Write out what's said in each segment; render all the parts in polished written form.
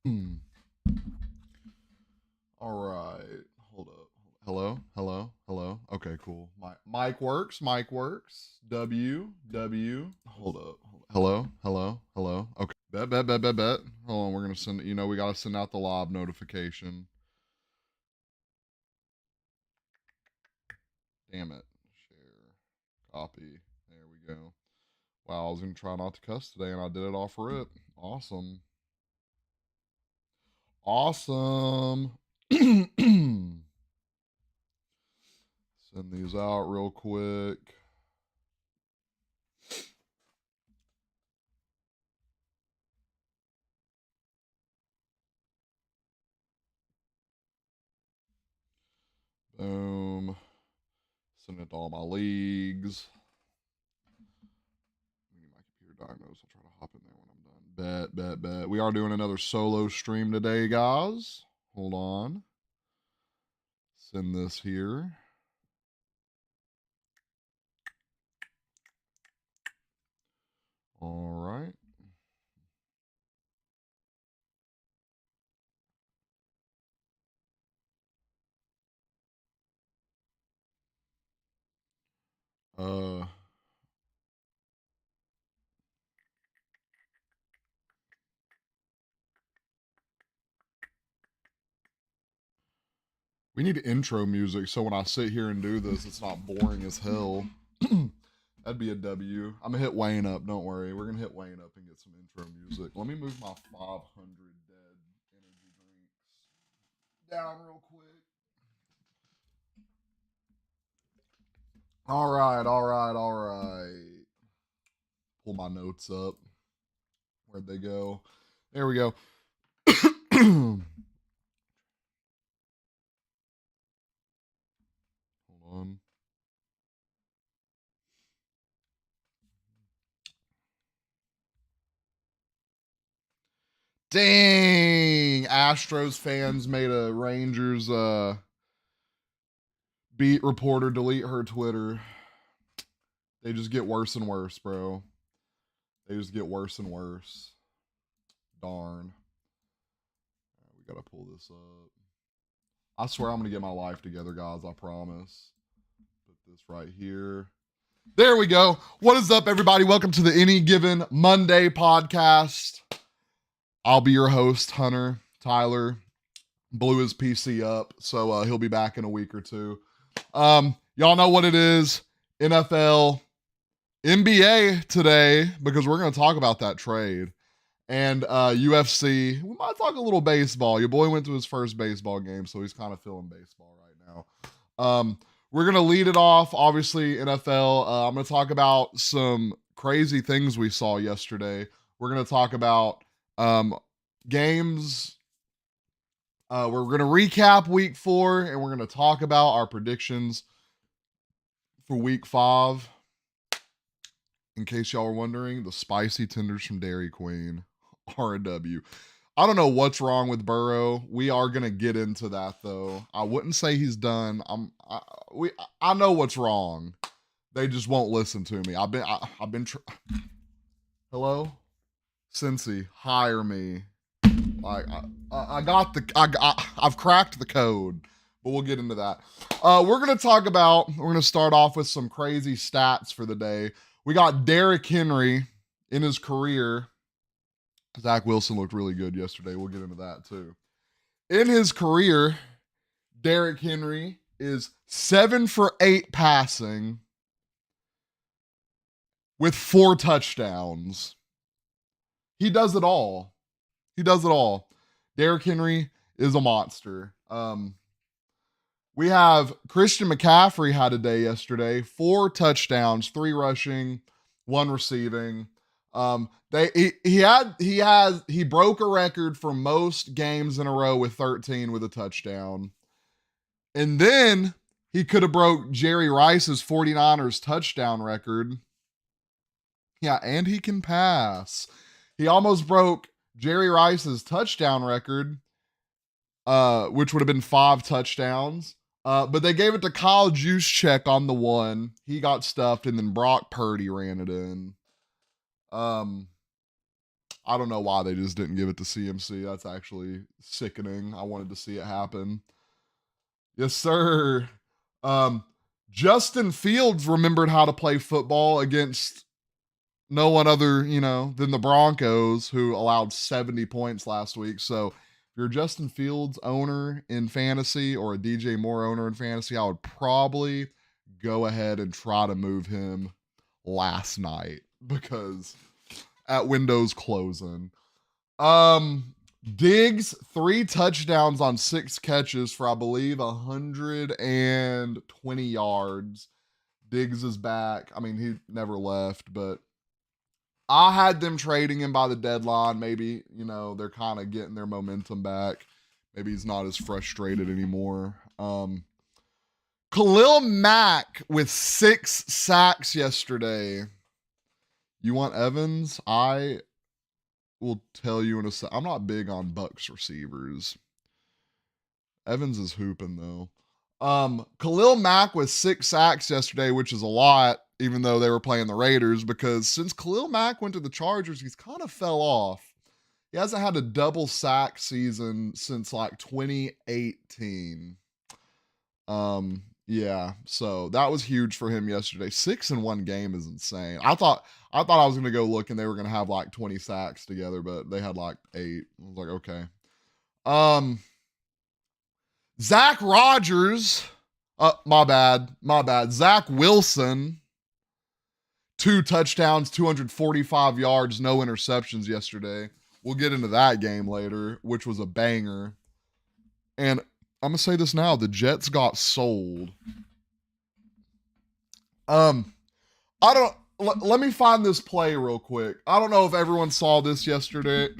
All right. Hold up. Hello? Hello? Hello? Okay, cool. Mic works. Mic works. W. Hold up. Hello? Hello? Hello? Okay. Bet. Hold on. We're going to send, we got to send out the live notification. Damn it. Share. Copy. There we go. Wow, I was going to try not to cuss today and I did it off rip. Awesome. Awesome. Send these out real quick. Boom. Send it to all my leagues. Get my computer diagnosed. I'll try to hop in there when I'm done. Bet. We are doing another solo stream today, guys. Hold on. Send this here. All right. We need intro music so when I sit here and do this, it's not boring as hell. That'd be a W. I'm gonna hit Wayne up. Don't worry. We're gonna hit Wayne up and get some intro music. Let me move my 500 dead energy drinks down real quick. All right. Pull my notes up. Where'd they go? There we go. Hold on. Dang! Astros fans made a Rangers beat reporter delete her Twitter. They just get worse and worse, bro. They just get worse and worse. Darn. We gotta pull this up. I swear I'm gonna get my life together, guys. I promise. Put this right here. There we go. What is up, everybody? Welcome to the Any Given Monday podcast. I'll be your host, Hunter. Tyler blew his PC up, so he'll be back in a week or two. Y'all know what it is. NFL, NBA today, because we're going to talk about that trade. And UFC. We might talk a little baseball. Your boy went to his first baseball game, so he's kind of feeling baseball right now. We're going to lead it off, obviously, NFL. I'm going to talk about some crazy things we saw yesterday. We're going to talk about games. We're going to recap week 4, and we're going to talk about our predictions for week 5. In case y'all were wondering, the spicy tenders from Dairy Queen are a W. I don't know what's wrong with Burrow. We are going to get into that, though. I wouldn't say he's done. I know what's wrong. They just won't listen to me. I've been Hello? Cincy, hire me. Like I've cracked the code, but we'll get into that. We're gonna start off with some crazy stats for the day. We got Derrick Henry in his career. Zach Wilson looked really good yesterday. We'll get into that too. In his career, Derrick Henry is 7 for 8 passing with 4 touchdowns. He does it all. Derrick Henry is a monster. We have Christian McCaffrey had a day yesterday. 4 touchdowns, 3 rushing, 1 receiving. He broke a record for most games in a row with 13 with a touchdown. And then he could have broke Jerry Rice's 49ers touchdown record. Yeah, and he can pass. He almost broke Jerry Rice's touchdown record, which would have been 5 touchdowns. But they gave it to Kyle Juszczyk on the 1. He got stuffed, and then Brock Purdy ran it in. I don't know why they just didn't give it to CMC. That's actually sickening. I wanted to see it happen. Yes, sir. Justin Fields remembered how to play football against no one other, than the Broncos, who allowed 70 points last week. So if you're a Justin Fields owner in fantasy or a DJ Moore owner in fantasy, I would probably go ahead and try to move him last night because at windows closing. Diggs, 3 touchdowns on 6 catches for, I believe, 120 yards. Diggs is back. I mean, he never left, but I had them trading him by the deadline. Maybe, they're kind of getting their momentum back. Maybe he's not as frustrated anymore. Khalil Mack with 6 sacks yesterday. You want Evans? I will tell you in a sec. I'm not big on Bucks receivers. Evans is hooping though. Khalil Mack with 6 sacks yesterday, which is a lot, even though they were playing the Raiders, because since Khalil Mack went to the Chargers, he's kind of fell off. He hasn't had a double sack season since like 2018. Yeah, so that was huge for him yesterday. 6 in one game is insane. I thought I was gonna go look and they were gonna have like 20 sacks together, but they had like 8. I was like, okay. Zach Rogers, my bad. Zach Wilson, 2 touchdowns, 245 yards, no interceptions yesterday. We'll get into that game later, which was a banger. And I'm gonna say this now: the Jets got sold. I don't. Let me find this play real quick. I don't know if everyone saw this yesterday,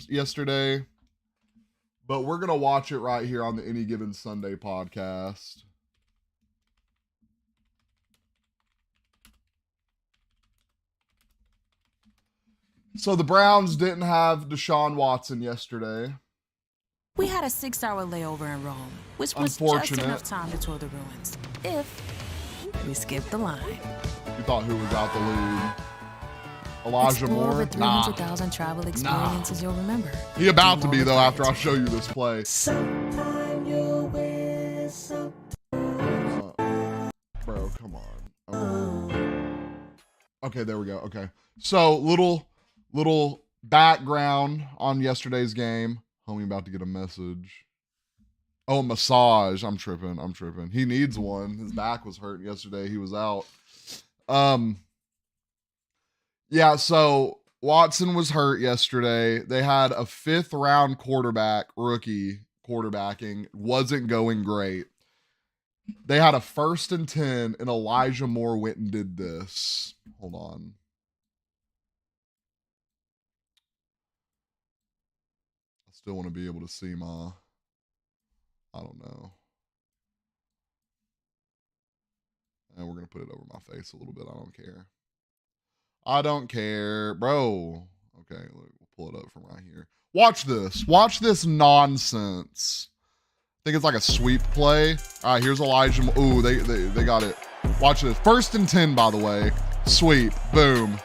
but we're gonna watch it right here on the Any Given Sunday podcast. So the Browns didn't have Deshaun Watson yesterday. We had a 6-hour layover in Rome, which was just enough time to tour the ruins. If we skipped the line. You thought who was out the lead? Elijah Moore? Over 300,000 travel experiences you'll remember. He about to be, though, after I show you this play. Bro, come on. Okay, there we go. Okay. So, little background on yesterday's game. Homie about to get a message. Oh, massage. I'm tripping. He needs one. His back was hurting yesterday. He was out. Yeah, so Watson was hurt yesterday. They had a 5th round rookie quarterbacking. Wasn't going great. They had a 1st and 10, and Elijah Moore went and did this. Hold on. I still want to be able to see my, I don't know. And we're going to put it over my face a little bit. I don't care, bro. Okay, look, we'll pull it up from right here. Watch this nonsense. I think it's like a sweep play. All right, here's Elijah. Ooh, they got it. Watch this. 1st and 10, by the way. Sweep. Boom.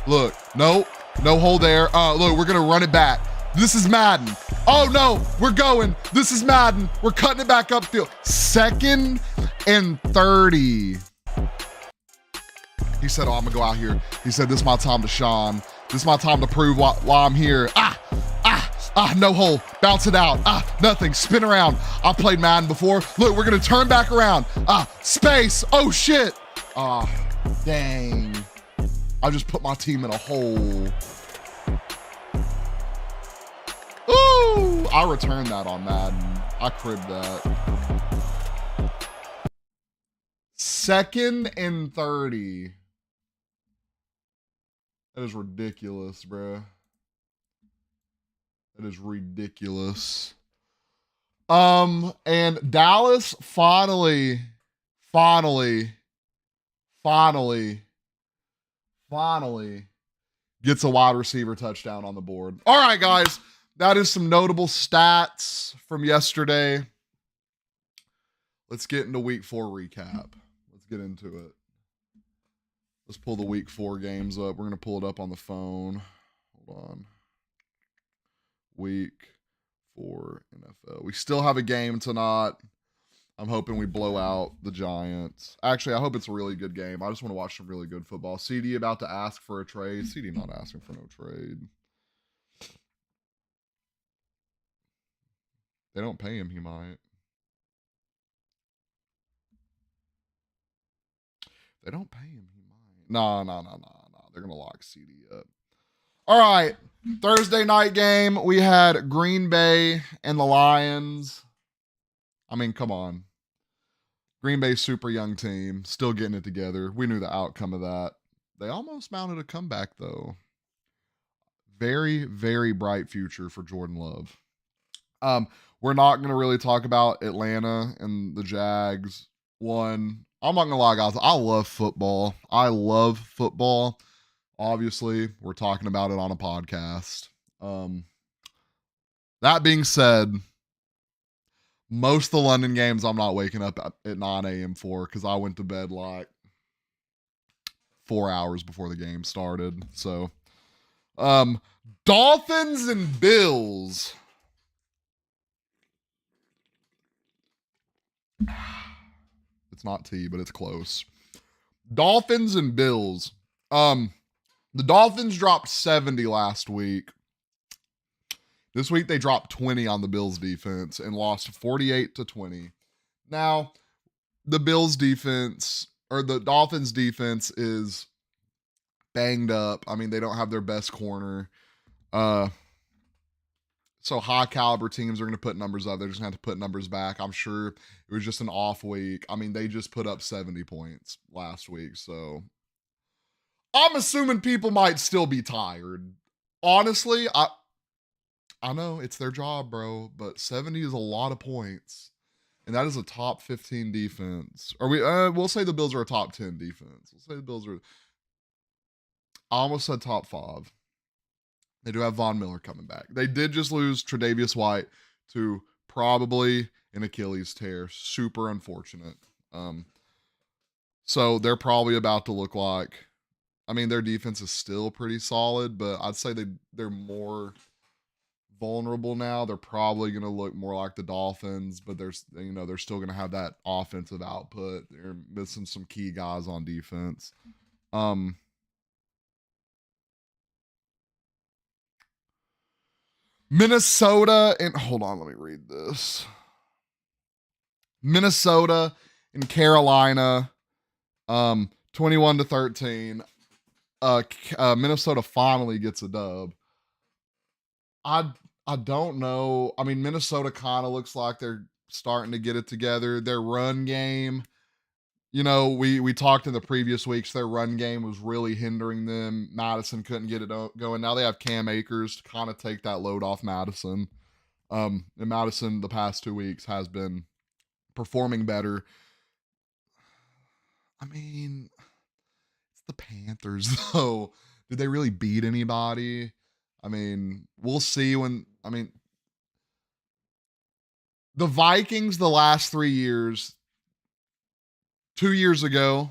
Look. Nope. No hold there. Look, we're gonna run it back. This is Madden. Oh no, we're going. This is Madden. We're cutting it back upfield. 2nd and 30. He said, oh, I'm gonna go out here. He said, this is my time to shine. This is my time to prove why I'm here. No hole. Bounce it out. Nothing. Spin around. I played Madden before. Look, we're gonna turn back around. Space. Oh shit. Dang. I just put my team in a hole. Ooh, I returned that on Madden. I cribbed that. 2nd and 30. That is ridiculous, bro. That is ridiculous. And Dallas finally gets a wide receiver touchdown on the board. All right, guys. That is some notable stats from yesterday. Let's get into week 4 recap. Let's get into it. Let's pull the week 4 games up. We're going to pull it up on the phone. Hold on. week 4 NFL. We still have a game tonight. I'm hoping we blow out the Giants. Actually, I hope it's a really good game. I just want to watch some really good football. CD about to ask for a trade. CD not asking for no trade. They don't pay him, he might. They don't pay him, he might. No. They're going to lock CD up. All right. Thursday night game. We had Green Bay and the Lions. I mean, come on. Green Bay super young team, still getting it together. We knew the outcome of that. They almost mounted a comeback, though. Very, very bright future for Jordan Love. We're not going to really talk about Atlanta and the Jags. I'm not going to lie, guys. I love football. Obviously, we're talking about it on a podcast. That being said, most of the London games I'm not waking up at 9 a.m. for because I went to bed like 4 hours before the game started. So, Dolphins and Bills. It's not T, but it's close. Dolphins and Bills. The Dolphins dropped 70 last week. This week they dropped 20 on the Bills defense and lost 48-20. Now, the Bills defense or the Dolphins defense is banged up. I mean, they don't have their best corner. So high caliber teams are going to put numbers up. They're just going to have to put numbers back. I'm sure it was just an off week. I mean, they just put up 70 points last week. So I'm assuming people might still be tired. Honestly, I know it's their job, bro, but 70 is a lot of points. And that is a top 15 defense. Or we'll say the Bills are a top 10 defense. We'll say the Bills are, I almost said top 5. They do have Von Miller coming back. They did just lose Tre'Davious White to probably an Achilles tear. Super unfortunate. So they're probably about to look like, I mean, their defense is still pretty solid, but I'd say they're more vulnerable now. They're probably going to look more like the Dolphins, but they're still going to have that offensive output. They're missing some key guys on defense. Minnesota and hold on, let me read this. Minnesota and Carolina, 21-13. Minnesota finally gets a dub. I don't know. I mean, Minnesota kind of looks like they're starting to get it together. Their run game, we talked in the previous weeks, their run game was really hindering them. Madison couldn't get it going. Now they have Cam Akers to kind of take that load off Madison. And Madison the past 2 weeks has been performing better. I mean, it's the Panthers, though. Did they really beat anybody? I mean, we'll see the Vikings the last 3 years, 2 years ago,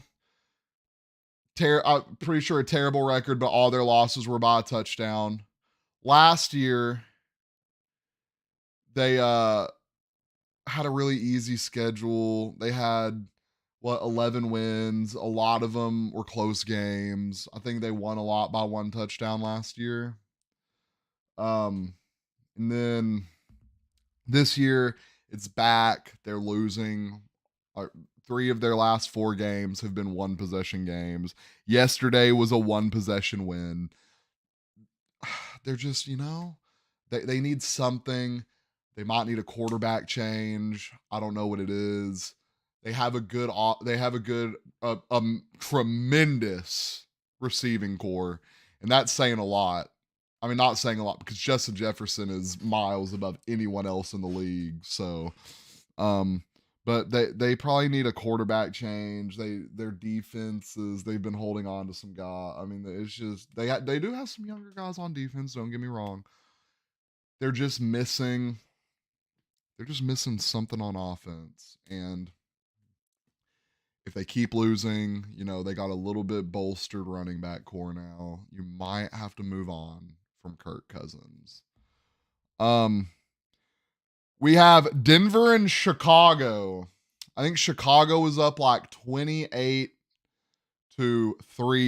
I'm pretty sure a terrible record, but all their losses were by a touchdown. Last year, they had a really easy schedule. They had 11 wins. A lot of them were close games. I think they won a lot by 1 touchdown last year. And then this year it's back. They're losing. 3 of their last 4 games have been 1 possession games. Yesterday was a 1 possession win. They're just, they need something. They might need a quarterback change. I don't know what it is. They have a tremendous receiving core, and that's saying a lot. I mean, not saying a lot because Justin Jefferson is miles above anyone else in the league. So, but they probably need a quarterback change. Their defenses, they've been holding on to some guy. I mean, it's just they do have some younger guys on defense. Don't get me wrong. They're just missing something on offense, and if they keep losing, they got a little bit bolstered running back core now. You might have to move on from Kirk Cousins. We have Denver and Chicago. I think Chicago was up like 28-3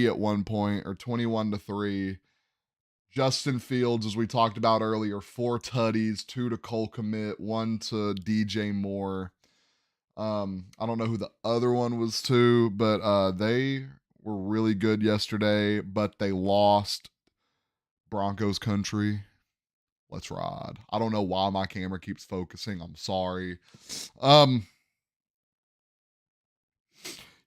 at one point, or 21-3. Justin Fields, as we talked about earlier, 4 tutties, 2 to Cole Kmet, 1 to DJ Moore. I don't know who the other one was to, but they were really good yesterday, but they lost. Broncos country. Let's ride. I don't know why my camera keeps focusing. I'm sorry.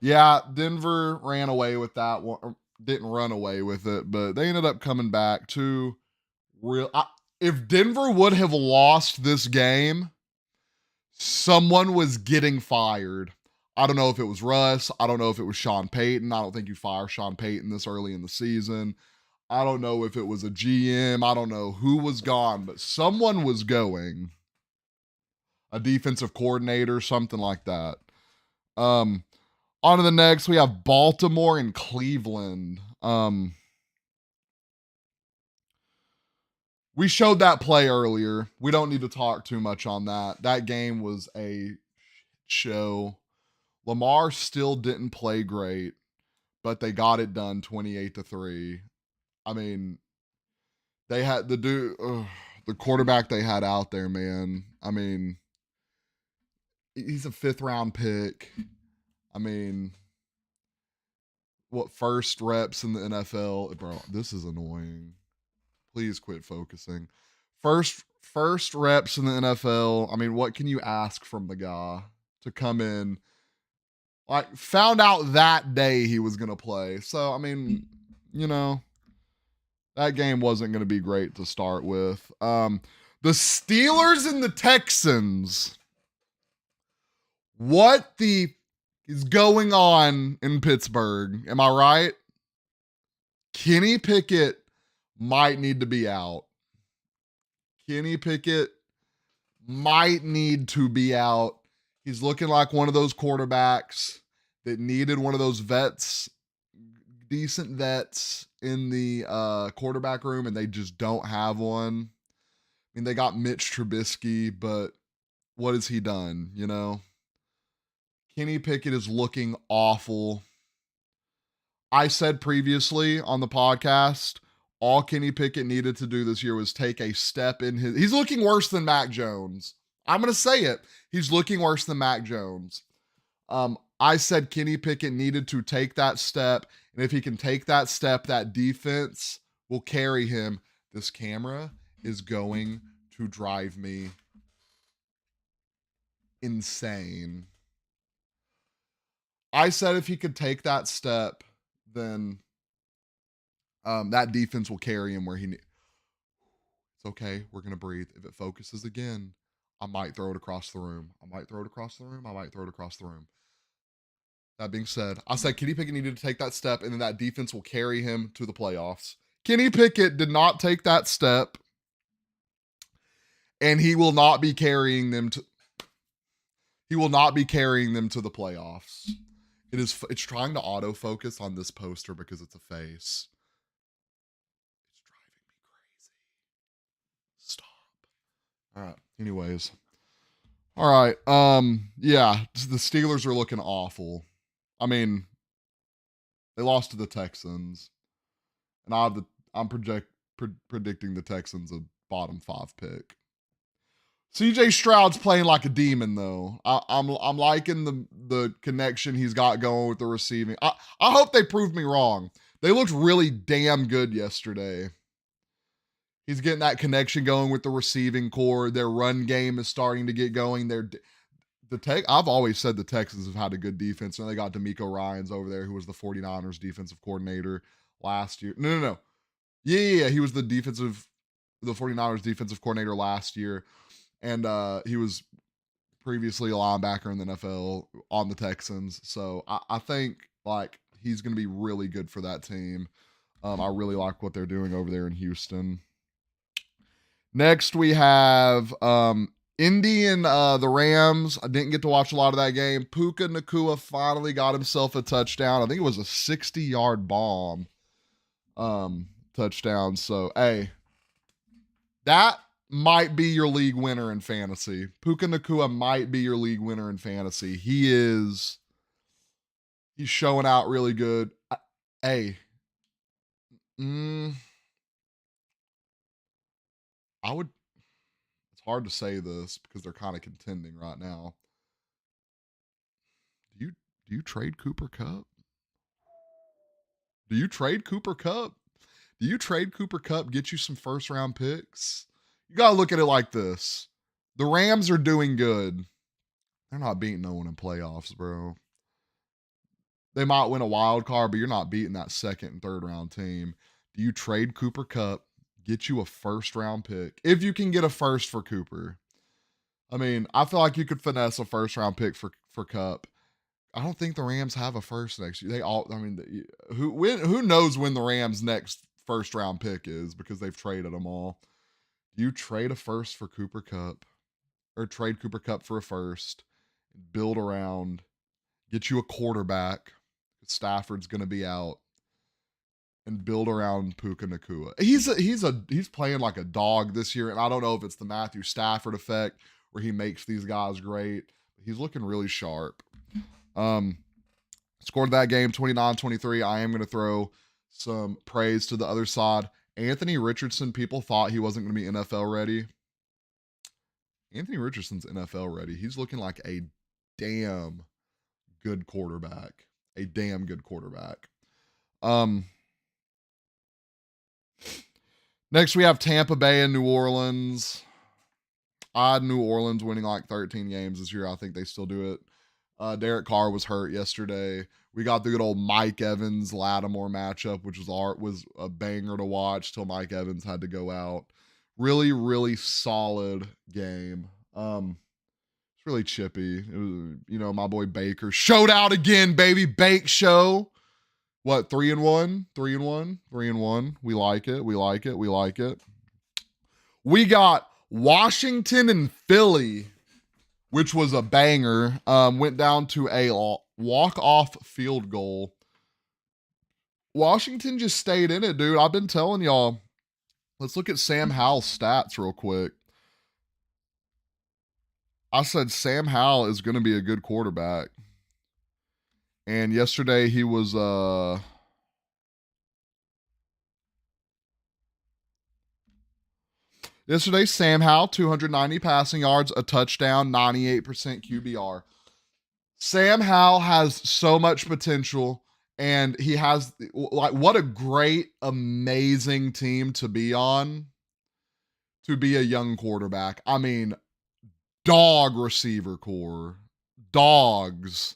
Yeah, Denver ran away with that one. Didn't run away with it, but they ended up coming back to real. If Denver would have lost this game, someone was getting fired. I don't know if it was Russ. I don't know if it was Sean Payton. I don't think you fire Sean Payton this early in the season. I don't know if it was a GM. I don't know who was gone, but someone was going. A defensive coordinator, something like that. On to the next, we have Baltimore and Cleveland. We showed that play earlier. We don't need to talk too much on that. That game was a show. Lamar still didn't play great, but they got it done 28-3. I mean, they had the quarterback they had out there, man. I mean, he's a 5th round pick. I mean, what, first reps in the NFL? Bro, this is annoying. Please quit focusing. First reps in the NFL. I mean, what can you ask from the guy to come in? Like, found out that day he was going to play. So, I mean, you know, that game wasn't going to be great to start with. The Steelers and the Texans. What the is going on in Pittsburgh? Am I right? Kenny Pickett might need to be out. Kenny Pickett might need to be out. He's looking like one of those quarterbacks that needed one of those vets, decent vets in the quarterback room, and they just don't have one. I mean, they got Mitch Trubisky, but what has he done, you know? Kenny Pickett is looking awful. I said previously on the podcast, all Kenny Pickett needed to do this year was take a step in his... He's looking worse than Mac Jones. I'm going to say it. He's looking worse than Mac Jones. I said Kenny Pickett needed to take that step, and if he can take that step, that defense will carry him. This camera is going to drive me insane. I said if he could take that step, then that defense will carry him where he needs. It's okay. We're going to breathe. If it focuses again, I might throw it across the room. I might throw it across the room. That being said, I said Kenny Pickett needed to take that step, and then that defense will carry him to the playoffs. Kenny Pickett did not take that step, and he will not be carrying them to the playoffs. It's trying to autofocus on this poster because it's a face. It's driving me crazy. Stop. All right. Anyways. All right. Yeah, the Steelers are looking awful. I mean, they lost to the Texans, and I'm predicting the Texans a bottom 5 pick. CJ Stroud's playing like a demon, though. I'm liking the connection he's got going with the receiving. I hope they prove me wrong. They looked really damn good yesterday. He's getting that connection going with the receiving core. Their run game is starting to get going. I've always said the Texans have had a good defense, and they got D'Amico Ryans over there, who was the 49ers defensive coordinator last year. No. Yeah. He was the 49ers defensive coordinator last year. And he was previously a linebacker in the NFL on the Texans. So I think like he's going to be really good for that team. I really like what they're doing over there in Houston. Next, we have Indy and the Rams. I didn't get to watch a lot of that game. Puka Nacua finally got himself a touchdown. I think it was a 60-yard bomb touchdown. So, hey, that might be your league winner in fantasy. Puka Nacua might be your league winner in fantasy. He's showing out really good. I would, it's hard to say this because they're kind of contending right now. Do you trade Cooper Kupp? Do you trade Cooper Kupp? Do you trade Cooper Kupp, get you some first round picks? You got to look at it like this. The Rams are doing good. They're not beating no one in playoffs, bro. They might win a wild card, but you're not beating that second and third round team. Do you trade Cooper Kupp, get you a first round pick? If you can get a first for Cooper. I mean, I feel like you could finesse a first round pick for Kupp. I don't think the Rams have a first next year. Who knows when the Rams' next first round pick is because they've traded them all. Do you trade a first for Cooper Kupp or trade Cooper Kupp for a first, build around, get you a quarterback? Stafford's going to be out, and build around Puka Nacua. He's playing like a dog this year, and I don't know if it's the Matthew Stafford effect where he makes these guys great. He's looking really sharp. Scored that game 29-23. I am going to throw some praise to the other side. Anthony Richardson, people thought he wasn't going to be NFL ready. Anthony Richardson's NFL ready. He's looking like a damn good quarterback. A damn good quarterback. Next we have Tampa Bay and New Orleans. I had New Orleans winning like 13 games this year. I think they still do it. Derek Carr was hurt yesterday. We got the good old Mike Evans Lattimore matchup, which was a banger to watch till Mike Evans had to go out. Really, really solid game. It's really chippy. It was, my boy Baker showed out again, baby. Bake show. What, 3-1? 3-1? 3-1. We like it. We like it. We like it. We got Washington and Philly, which was a banger. Went down to a walk-off field goal. Washington just stayed in it, dude. I've been telling y'all. Let's look at Sam Howell's stats real quick. I said Sam Howell is going to be a good quarterback. And yesterday he was yesterday Sam Howell 290 passing yards, a touchdown, 98% QBR. Sam Howell has so much potential, and he has what a great, amazing team to be on, to be a young quarterback. I mean, dog receiver core, dogs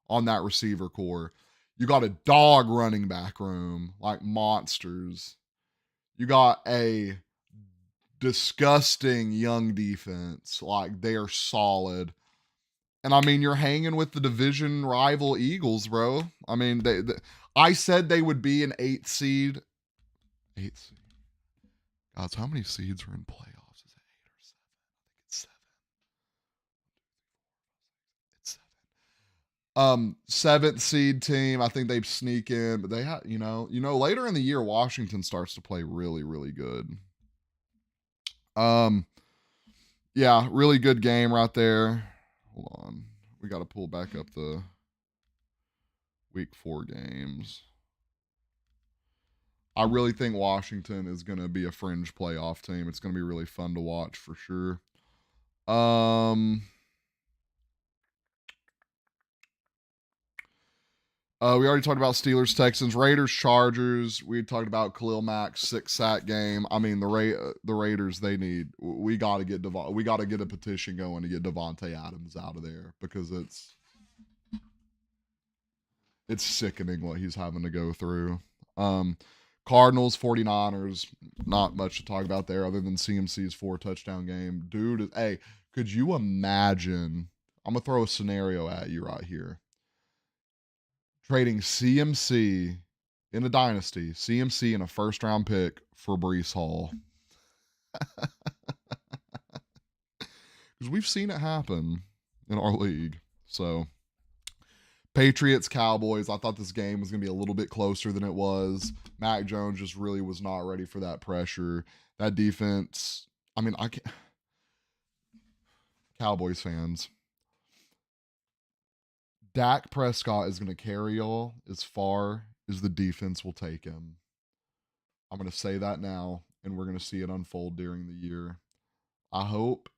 on that receiver core. You got a dog running back room, like monsters. You got a disgusting young defense, like they are solid. And I mean, you're hanging with the division rival Eagles, bro. I mean, I said they would be an 8th seed. 8th seed. Guys, how many seeds are in playoffs? Is it 8 or 7? I think it's 7. It's 7. 7th seed team. I think they sneak in, but they have, later in the year, Washington starts to play really, really good. Yeah, really good game right there. Hold on. We got to pull back up the week 4 games. I really think Washington is going to be a fringe playoff team. It's going to be really fun to watch for sure. We already talked about Steelers, Texans, Raiders, Chargers. We talked about Khalil Mack's 6-sack game. I mean, the Raiders, we got to get a petition going to get Devontae Adams out of there because it's sickening what he's having to go through. Cardinals, 49ers, not much to talk about there other than CMC's 4-touchdown game. Dude, hey, could you imagine? I'm going to throw a scenario at you right here. Trading CMC in a dynasty, CMC in a first-round pick for Breece Hall. Because we've seen it happen in our league. So, Patriots, Cowboys, I thought this game was going to be a little bit closer than it was. Mac Jones just really was not ready for that pressure. That defense, I mean, I can't. Cowboys fans. Dak Prescott is going to carry y'all as far as the defense will take him. I'm going to say that now, and we're going to see it unfold during the year. I hope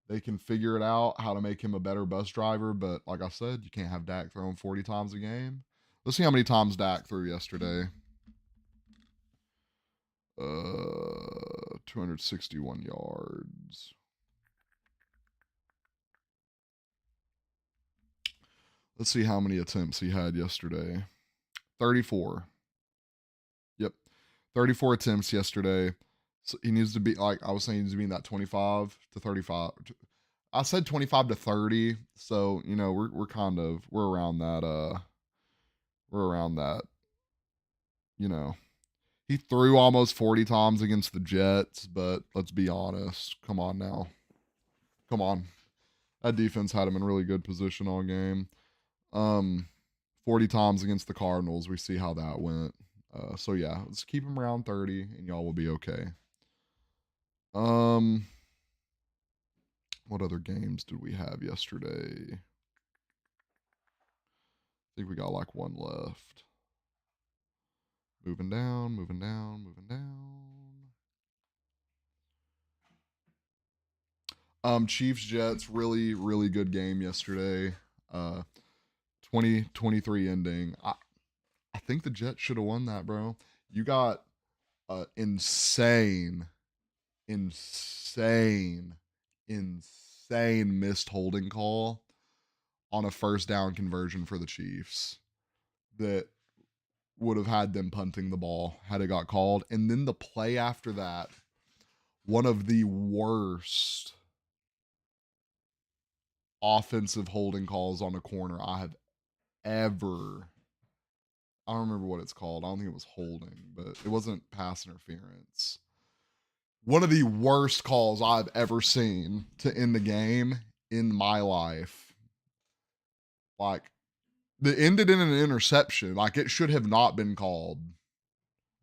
they can figure it out how to make him a better bus driver, but like I said, you can't have Dak throwing 40 times a game. Let's see how many times Dak threw yesterday. 261 yards. Let's see how many attempts he had yesterday. 34. Yep. 34 attempts yesterday. So he needs to be, like I was saying, he needs to be in that 25 to 35. I said 25 to 30. So, you know, we're around that, you know. He threw almost 40 times against the Jets, but let's be honest. Come on now. Come on. That defense had him in really good position all game. 40 times against the Cardinals. We see how that went. So yeah, let's keep him around 30 and y'all will be okay. What other games did we have yesterday? I think we got like one left. Moving down, moving down, moving down. Chiefs Jets, really, really good game yesterday. 2023 ending. I think the Jets should have won that, bro. You got insane missed holding call on a first down conversion for the Chiefs that would have had them punting the ball had it got called. And then the play after that, one of the worst offensive holding calls on a corner I have ever. I don't remember what it's called. I don't think it was holding, but it wasn't pass interference. One of the worst calls I've ever seen to end the game in my life. Like, it ended in an interception. Like, it should have not been called.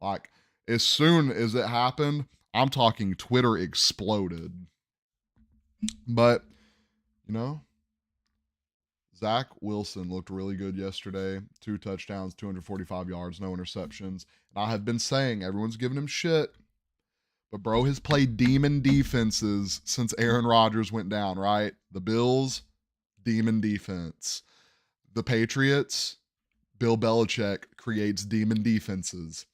Like, as soon as it happened, I'm talking Twitter exploded. But, you know, Zach Wilson looked really good yesterday. 2 touchdowns, 245 yards, no interceptions. And I have been saying, everyone's giving him shit. But bro has played demon defenses since Aaron Rodgers went down, right? The Bills, demon defense. The Patriots, Bill Belichick creates demon defenses.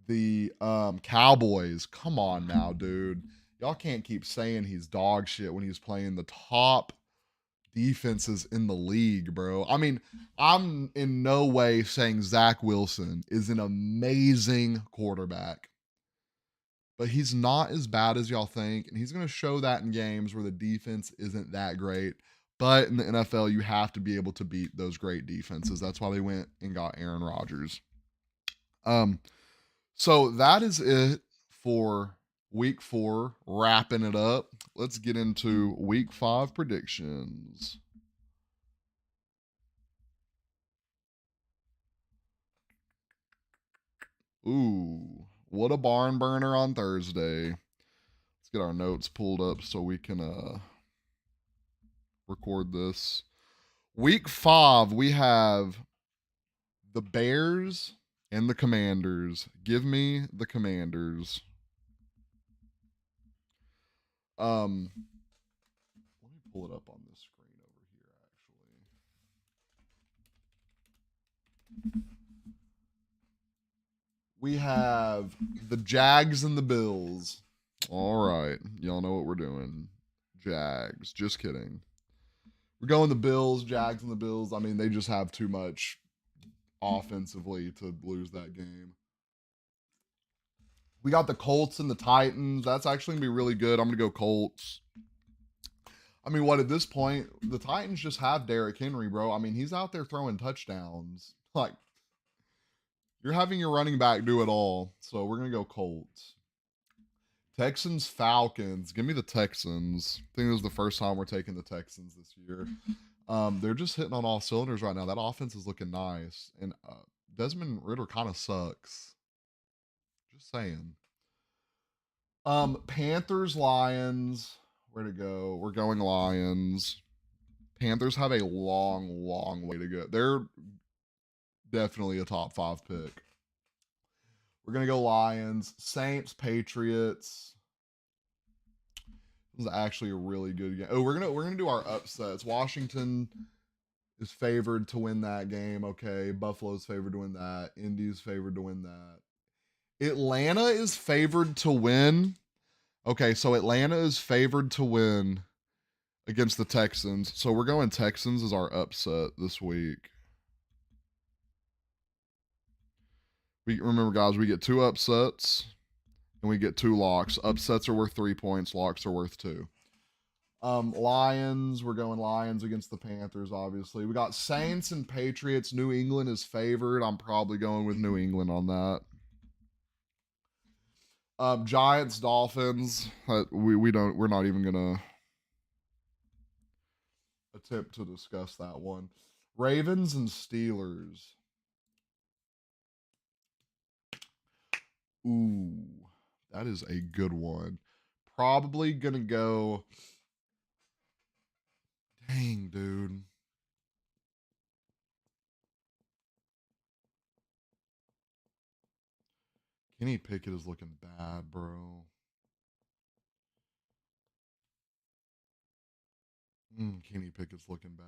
The Cowboys, come on now, dude. Y'all can't keep saying he's dog shit when he's playing the top defenses in the league, bro. I mean, I'm in no way saying Zach Wilson is an amazing quarterback. But he's not as bad as y'all think, and he's going to show that in games where the defense isn't that great. But in the NFL, you have to be able to beat those great defenses. That's why they went and got Aaron Rodgers. So that is it for week 4, wrapping it up. Let's get into week 5 predictions. Ooh, what a barn burner on Thursday. Let's get our notes pulled up so we can record this. Week 5, we have the Bears and the Commanders. Give me the Commanders. Let me pull it up on this screen over here, actually. We have the Jags and the Bills. All right. Y'all know what we're doing. Jags. Just kidding. We're going the Bills, Jags and the Bills. I mean, they just have too much offensively to lose that game. We got the Colts and the Titans. That's actually going to be really good. I'm going to go Colts. I mean, what, at this point, the Titans just have Derrick Henry, bro. I mean, he's out there throwing touchdowns. Like, you're having your running back do it all. So we're going to go Colts. Texans, Falcons. Give me the Texans. I think this is the first time we're taking the Texans this year. They're just hitting on all cylinders right now. That offense is looking nice. And Desmond Ridder kind of sucks. Just saying. Panthers, Lions. Where to go? We're going Lions. Panthers have a long, long way to go. They're definitely a top 5 pick. We're gonna go Lions. Saints, Patriots. This is actually a really good game. Oh, we're gonna do our upsets. Washington is favored to win that game. Okay, Buffalo's favored to win that. Indy's favored to win that. Atlanta is favored to win. Okay, so Atlanta is favored to win against the Texans. So we're going Texans as our upset this week. We remember, guys, we get 2 upsets and we get 2 locks. Upsets are worth 3 points. Locks are worth 2. Lions, we're going Lions against the Panthers, obviously. We got Saints and Patriots. New England is favored. I'm probably going with New England on that. Giants, Dolphins. We're not even gonna attempt to discuss that one. Ravens and Steelers. Ooh, that is a good one. Probably gonna go. Dang, dude. Kenny Pickett is looking bad, bro. Kenny Pickett's looking bad.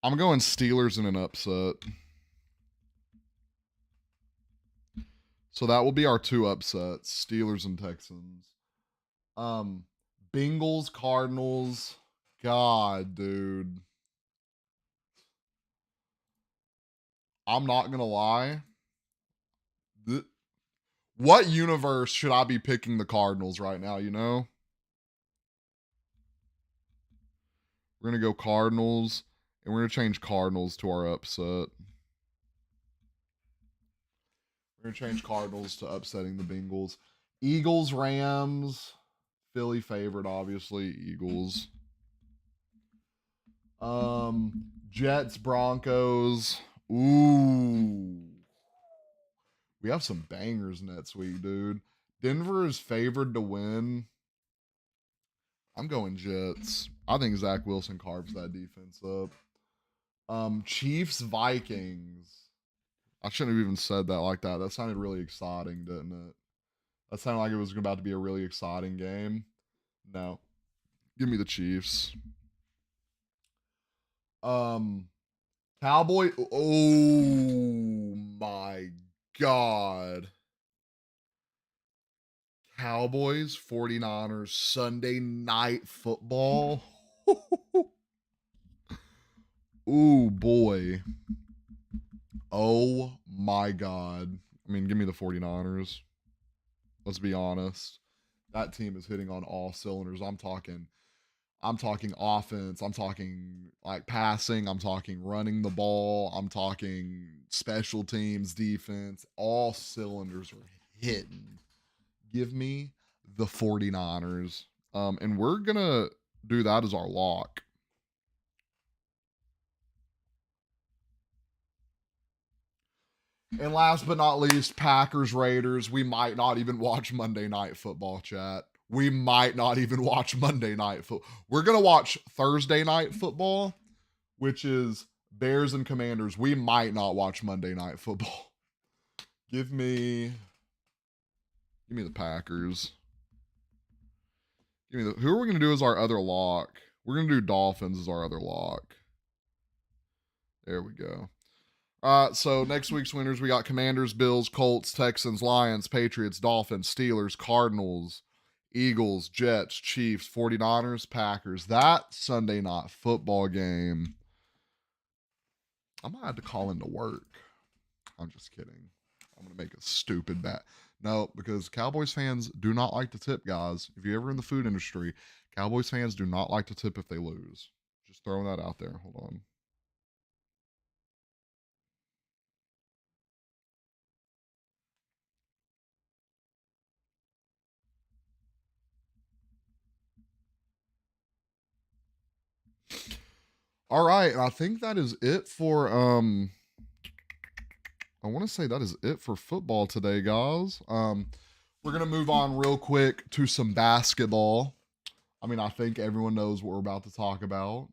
I'm going Steelers in an upset. So that will be our 2 upsets, Steelers and Texans. Bengals, Cardinals. God, dude. I'm not going to lie. What universe should I be picking the Cardinals right now, you know? We're going to go Cardinals, and we're going to change Cardinals to our upset. We're going to change Cardinals to upsetting the Bengals. Eagles, Rams. Philly favorite, obviously. Eagles. Jets, Broncos. Ooh. We have some bangers next week, dude. Denver is favored to win. I'm going Jets. I think Zach Wilson carves that defense up. Chiefs, Vikings. I shouldn't have even said that like that. That sounded really exciting, didn't it? That sounded like it was about to be a really exciting game. No. Give me the Chiefs. Cowboy. Oh my God. Cowboys, 49ers, Sunday night football. Ooh, boy. Oh my God. I mean, give me the 49ers. Let's be honest. That team is hitting on all cylinders. I'm talking offense. I'm talking like passing. I'm talking running the ball. I'm talking special teams, defense. All cylinders are hitting. Give me the 49ers. And we're going to do that as our lock. And last but not least, Packers, Raiders. We might not even watch Monday Night Football, chat. We might not even watch Monday Night Football. We're going to watch Thursday Night Football, which is Bears and Commanders. We might not watch Monday Night Football. Give me the Packers. Who are we going to do as our other lock? We're going to do Dolphins as our other lock. There we go. So next week's winners, we got Commanders, Bills, Colts, Texans, Lions, Patriots, Dolphins, Steelers, Cardinals, Eagles, Jets, Chiefs, 49ers, Packers. That Sunday night football game, I might have to call into work. I'm just kidding. I'm going to make a stupid bet. No, because Cowboys fans do not like to tip, guys. If you're ever in the food industry, Cowboys fans do not like to tip if they lose. Just throwing that out there. Hold on. All right, and I think that is it for I want to say that is it for football today, guys. We're gonna move on real quick to some basketball. I mean, I think everyone knows what we're about to talk about.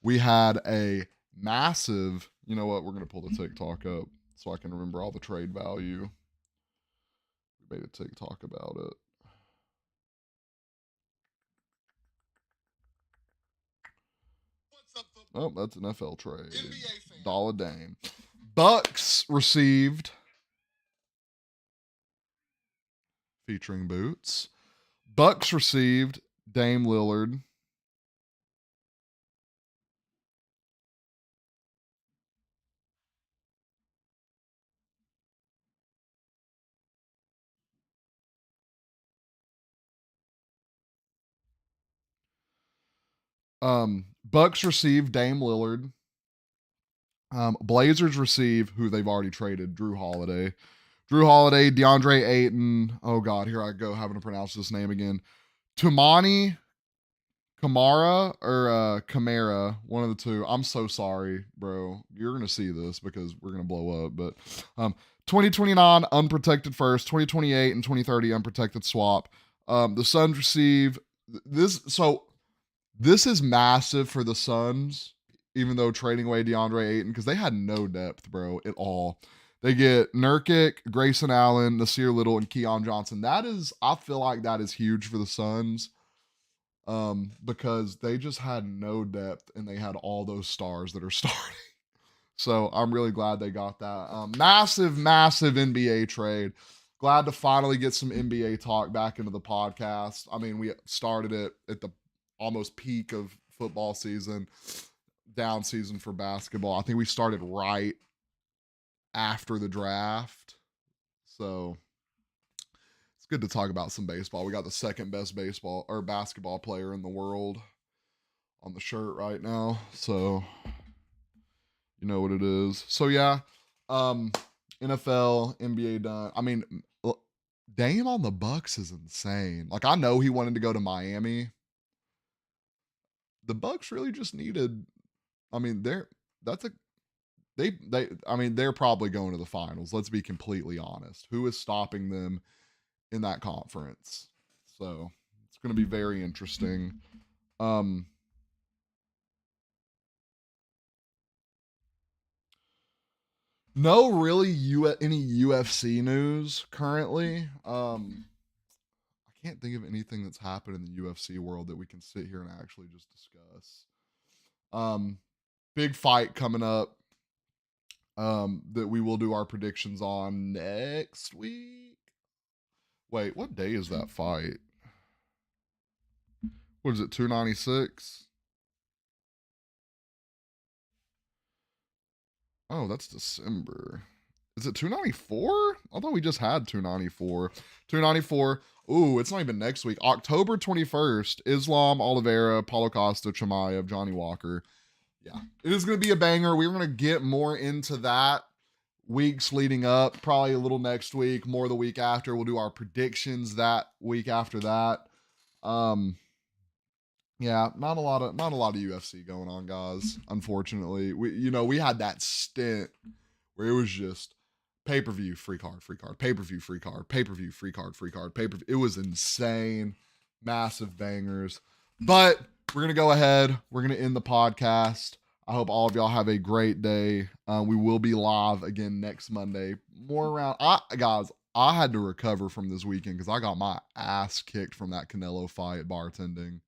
We had a massive, you know what, we're gonna pull the TikTok up so I can remember all the trade value. We made a TikTok about it. Oh, that's an NFL trade. Dollar Dame. Bucks received, featuring boots. Bucks received Dame Lillard. Bucks received Dame Lillard. Blazers receive who they've already traded, Drew Holiday. Drew Holiday, DeAndre Ayton. Oh God, here I go having to pronounce this name again. Tumani Kamara or Kamara, one of the two. I'm so sorry, bro. You're gonna see this because we're gonna blow up. But 2029 unprotected first, 2028 and 2030 unprotected swap. The Suns receive this. So this is massive for the Suns, even though trading away DeAndre Ayton, because they had no depth, bro, at all. They get Nurkic, Grayson Allen, Nasir Little, and Keon Johnson. That is, I feel like that is huge for the Suns, because they just had no depth and they had all those stars that are starting. So I'm really glad they got that. Massive, massive NBA trade. Glad to finally get some NBA talk back into the podcast. I mean, we started it at the almost peak of football season, down season for basketball. I think we started right after the draft. So it's good to talk about some baseball. We got the second best baseball or basketball player in the world on the shirt right now. So you know what it is. So yeah, NFL, NBA done. I mean, Dame on the Bucks is insane. Like, I know he wanted to go to Miami. The Bucks really just needed, I mean, they're probably going to the finals. Let's be completely honest. Who is stopping them in that conference? So it's going to be very interesting. No really any UFC news currently. I can't think of anything that's happened in the UFC world that we can sit here and actually just discuss. Big fight coming up that we will do our predictions on next week. Wait, what day is that fight? What is it, 296? Oh, that's December. Is it 294? I thought we just had 294. 294. Ooh, it's not even next week. October 21st, Islam Oliveira, Paulo Costa, Chimaev, Johnny Walker. Yeah, it is going to be a banger. We're going to get more into that weeks leading up, probably a little next week, more the week after. We'll do our predictions that week after that. Yeah, not a lot of UFC going on, guys. Unfortunately, we had that stint where it was just pay-per-view, free card, pay-per-view, free card, pay-per-view, free card, pay-per-view. It was insane, massive bangers. But we're gonna go ahead. We're gonna end the podcast. I hope all of y'all have a great day. We will be live again next Monday. More around, guys. I had to recover from this weekend because I got my ass kicked from that Canelo fight bartending.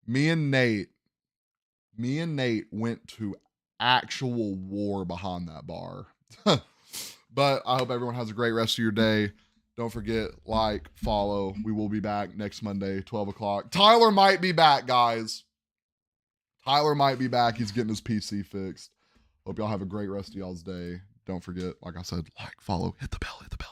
Me and Nate went to actual war behind that bar. But I hope everyone has a great rest of your day. Don't forget, like, follow. We will be back next Monday, 12 o'clock. Tyler might be back, guys. Tyler might be back. He's getting his PC fixed. Hope y'all have a great rest of y'all's day. Don't forget, like I said, like, follow, hit the bell, hit the bell.